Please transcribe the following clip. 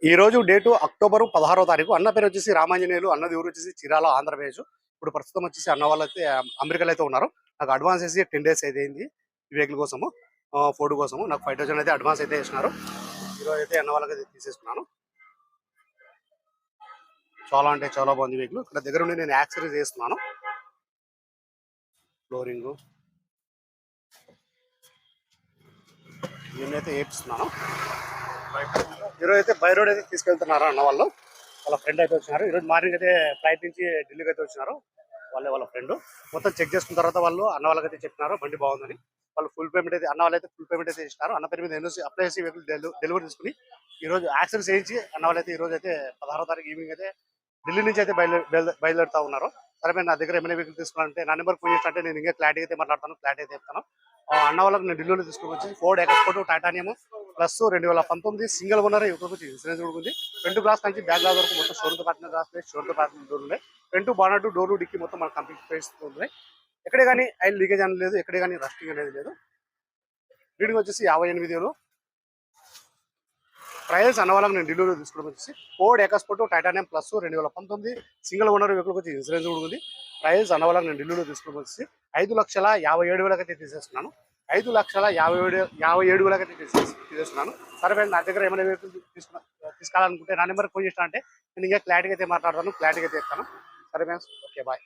ఈ రోజు date October 16వ తారీఖు. అన్న పేరు వచ్చేసి రామాంజనేయులు, అన్నది ఊరు వచ్చేసి చిరాల, ఆంధ్రప్రదేశ్. ఇప్పుడు ప్రస్తుతం వచ్చేసి అన్న వాళ్ళు అయితే అమెరికాలో అయితే ఉన్నారు. నాకు అడ్వాన్స్ వేసి 10 days అయితే అయింది ఈ వెహికల్ కోసము, ఫోర్డ్ కోసము. నాకు 5,000 అయితే అడ్వాన్స్ అయితే వేసినారు. ఈరోజు అయితే అన్న వాళ్ళకి తీసేసుకున్నాను. చాలా అంటే చాలా బాగుంది వెహికల్. ఇక్కడ దగ్గర ఉండి నేను యాక్సరీస్ చేస్తున్నాను, ఫ్లోరింగ్ ఇవన్నీ అయితే వేపిస్తున్నాను. ఈరోజు అయితే బై రోడ్ అయితే తీసుకెళ్తున్నారు అన్న వాళ్ళు. వాళ్ళ ఫ్రెండ్ అయితే వచ్చినారు. ఈరోజు మార్నింగ్ అయితే ఫ్లైట్ నుంచి ఢిల్లీకి అయితే వచ్చినారు. వాళ్ళ ఫ్రెండ్ మొత్తం చెక్ చేసుకున్న తర్వాత వాళ్ళు అన్న వాళ్ళకి అయితే చెప్పినారు బండి బాగుందని. వాళ్ళు ఫుల్ పేమెంట్ అయితే, అన్న వాళ్ళు అయితే ఫుల్ పేమెంట్ అయితే ఇచ్చినారు. అన్న పేరు మీద ఎన్ఓసి అప్లై చేసి వెహికల్ డెలివరీ తీసుకుని ఈ రోజు యాక్సిడెంట్ చేయించి అన్న వాళ్ళు అయితే ఈ రోజు అయితే 16వ తారీఖు ఈవినింగ్ అయితే ఢిల్లీ నుంచి అయితే బయలుదేరుతా ఉన్నారు. సరే మీరు నా దగ్గర ఏమైనా వెహికల్ తీసుకోవాలంటే నా నెంబర్ ఫోన్ చేసినట్టే నేను ఇంకా క్లారిటీ అయితే మాట్లాడతాను, క్లారిటీ అయితే చెప్తాను. అన్న వాళ్ళకి నేను ఢిల్లీలో తీసుకుని వచ్చి Ford export titanium plus 2019 single owner ఇక్కడికి ఇన్సూరెన్స్ కూడా ఉంది. ఫ్రంట్ గ్లాస్ నుంచి బ్యాక్ గ్లాస్ వరకు మొత్తం showroom partner glass place, showroom partner door ఉన్నాయి. ఫ్రంట్ బానట్ డోర్ డిక్కి మొత్తం మన కంప్లీట్ ప్లేస్ ఉన్నాయి. ఎక్కడే కానీ ఆయిల్ లీకేజ్ అనేది లేదు, ఎక్కడే కానీ రస్టింగ్ అనేది లేదు. రీడింగ్ వచ్చేసి 58,000. ప్రైస్ అన్న వాళ్ళకి నేను ఢిల్లీలో తీసుకోవడం వచ్చేసి Ford export titanium plus 2019 single owner వెహికల్కి వచ్చి ఇన్సూరెన్స్ కూడా ఉంది. ప్రైస్ అన్న వాళ్ళకి నేను ఢిల్లీలో తీసుకోవడం వచ్చేసి 5,57,000 అయితే తీసేస్తున్నాను. 5,57,000 అయితే తీసేస్తున్నాను. సరే నా దగ్గర ఏమైనా వెహికల్ తీసుకోవాలనుకుంటే నా నెంబర్ ఫోన్ చేసినా అంటే నేను ఇంకా క్లారిటీగా అయితే మాట్లాడతాను, క్లారిటీగా అయితే చెప్తాను. సరే ఫ్రెండ్స్, ఓకే బాయ్.